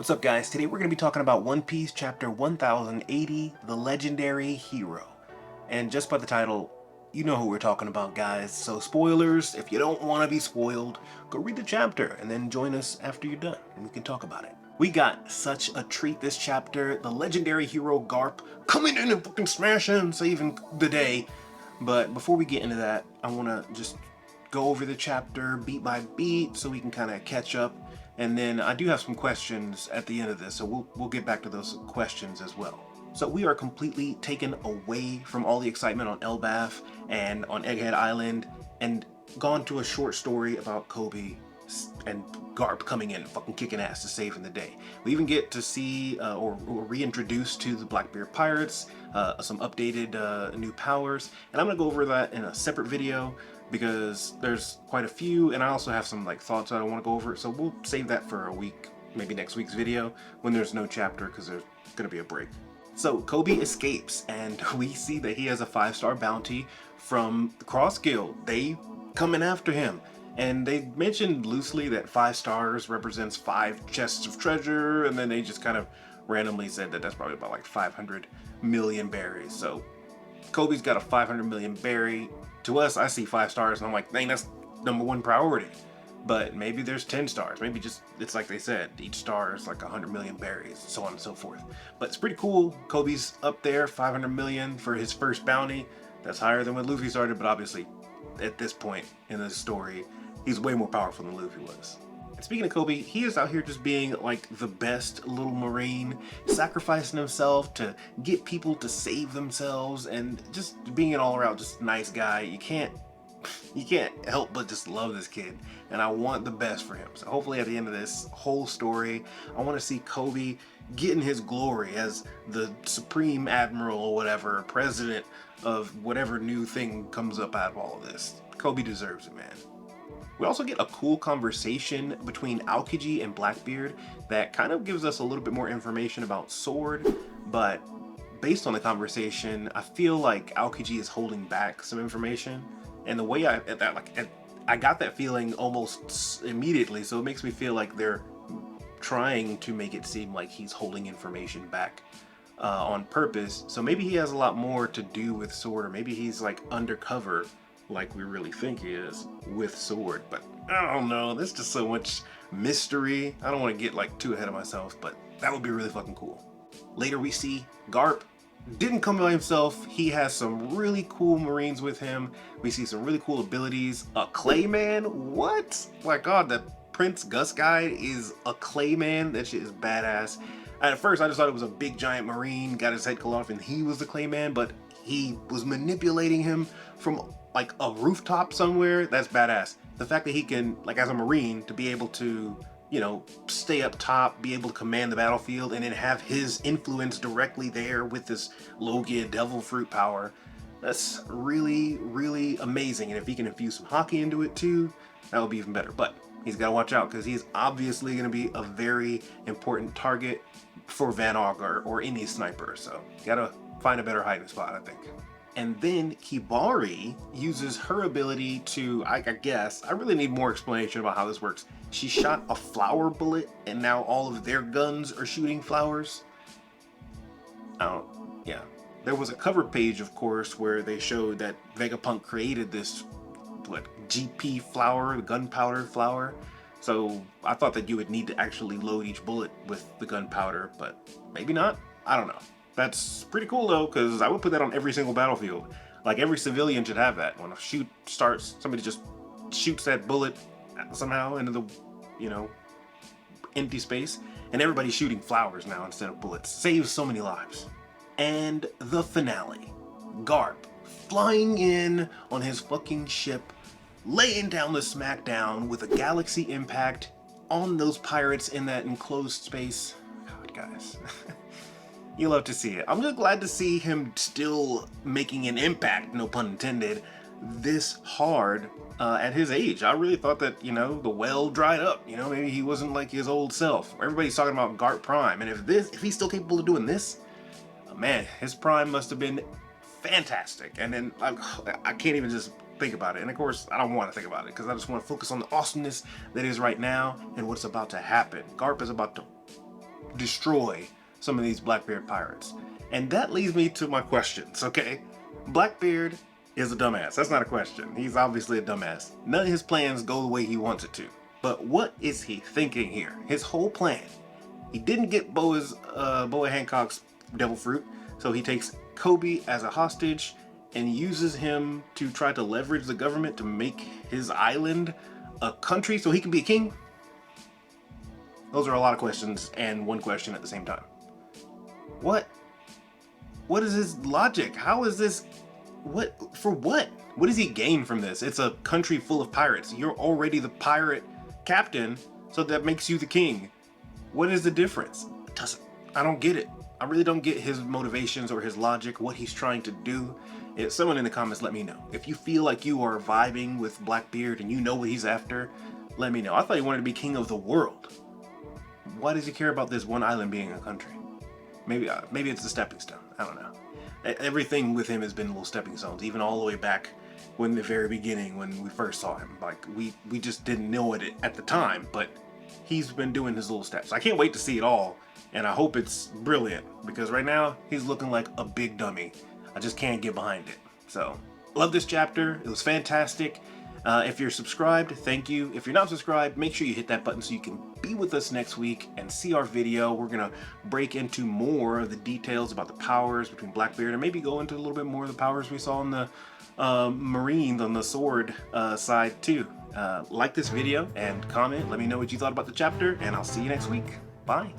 What's up, guys? Today we're going to be talking about One Piece chapter 1080, The Legendary Hero. And just by the title, you know who we're talking about, guys. So spoilers, if you don't want to be spoiled, go read the chapter and then join us after you're done and we can talk about it. We got such a treat this chapter. The legendary hero Garp coming in and fucking smashing, saving the day. But before we get into that, I want to just go over the chapter beat by beat so we can kind of catch up. And then I do have some questions at the end of this, so we'll get back to those questions as well. So we are completely taken away from all the excitement on Elbaf and on Egghead Island and gone to a short story about Coby and Garp coming in and fucking kicking ass to saving the day. We even get to see or reintroduced to the Blackbeard pirates, some updated new powers, and I'm gonna go over that in a separate video because there's quite a few, and I also have some like thoughts I want to go over, so we'll save that for a week, maybe next week's video when there's no chapter because there's gonna be a break. So Coby escapes and we see that he has a 5-star bounty from the Cross Guild. They coming after him. And they mentioned loosely that 5 stars represents 5 chests of treasure, and then they just kind of randomly said that that's probably about like 500 million berries. So Coby's got a 500 million berry. To us, I see 5 stars and I'm like, dang, that's #1 priority. But maybe there's 10 stars. Maybe just, it's like they said, each star is like 100 million berries, so on and so forth. But it's pretty cool. Coby's up there, 500 million for his first bounty. That's higher than when Luffy started, but obviously at this point in the story, he's way more powerful than Luffy was. And speaking of Coby, he is out here just being like the best little Marine, sacrificing himself to get people to save themselves and just being an all-around just nice guy. You can't help but just love this kid, and I want the best for him. So hopefully at the end of this whole story, I want to see Coby getting his glory as the Supreme Admiral or whatever, president of whatever new thing comes up out of all of this. Coby deserves it, man. We also get a cool conversation between Aokiji and Blackbeard that kind of gives us a little bit more information about Sword, but based on the conversation, I feel like Aokiji is holding back some information. And the way I got that feeling almost immediately, so it makes me feel like they're trying to make it seem like he's holding information back on purpose. So maybe he has a lot more to do with Sword, or maybe he's like undercover like we really think he is with Sword. But I don't know, there's just so much mystery. I don't want to get like too ahead of myself, but that would be really fucking cool. Later we see Garp didn't come by himself. He has some really cool Marines with him. We see some really cool abilities. A Clayman? What? My god, the Prince Gus guy is a Clayman. That shit is badass. And at first I just thought it was a big giant Marine, got his head cut off and he was the Clayman, but he was manipulating him from like a rooftop somewhere. That's badass. The fact that he can, like as a Marine, to be able to, you know, stay up top, be able to command the battlefield, and then have his influence directly there with this Logia Devil Fruit power. That's really, really amazing. And if he can infuse some hockey into it too, that would be even better. But he's got to watch out because he's obviously going to be a very important target for Van Augur or any sniper. So got to find a better hiding spot, I think. And then Kibari uses her ability to, I guess, I really need more explanation about how this works. She shot a flower bullet and now all of their guns are shooting flowers. Yeah. There was a cover page, of course, where they showed that Vegapunk created this, GP flower, the gunpowder flower. So I thought that you would need to actually load each bullet with the gunpowder, but maybe not. I don't know. That's pretty cool though, because I would put that on every single battlefield. Like every civilian should have that. When a shoot starts, somebody just shoots that bullet somehow into the, you know, empty space, and everybody's shooting flowers now instead of bullets. Saves so many lives. And the finale. Garp flying in on his fucking ship, laying down the smackdown with a galaxy impact on those pirates in that enclosed space. God, guys. You love to see it. I'm just glad to see him still making an impact, no pun intended, this hard at his age. I really thought that, you know, the well dried up. You know, maybe he wasn't like his old self. Everybody's talking about Garp Prime, and if he's still capable of doing this, man, his prime must have been fantastic. And then I can't even just think about it. And of course, I don't want to think about it because I just want to focus on the awesomeness that is right now and what's about to happen. Garp is about to destroy some of these Blackbeard pirates. And that leads me to my questions, okay? Blackbeard is a dumbass. That's not a question. He's obviously a dumbass. None of his plans go the way he wants it to. But what is he thinking here? His whole plan. He didn't get Boa Hancock's devil fruit, so he takes Coby as a hostage and uses him to try to leverage the government to make his island a country so he can be a king? Those are a lot of questions and one question at the same time. What is his logic? How is this? For what? What does he gain from this? It's a country full of pirates. You're already the pirate captain, so that makes you the king. What is the difference? I don't get it. I really don't get his motivations or his logic, what he's trying to do. If someone in the comments, let me know. If you feel like you are vibing with Blackbeard and you know what he's after, let me know. I thought he wanted to be king of the world. Why does he care about this one island being a country? Maybe it's a stepping stone. I don't know. Everything with him has been little stepping stones, even all the way back when the very beginning, when we first saw him. Like, we just didn't know it at the time, but he's been doing his little steps. I can't wait to see it all, and I hope it's brilliant, because right now he's looking like a big dummy. I just can't get behind it. So, love this chapter. It was fantastic. If you're subscribed, thank you. If you're not subscribed, make sure you hit that button so you can be with us next week and see our video. We're going to break into more of the details about the powers between Blackbeard, and maybe go into a little bit more of the powers we saw in the Marines on the sword side too. Like this video and comment. Let me know what you thought about the chapter, and I'll see you next week. Bye.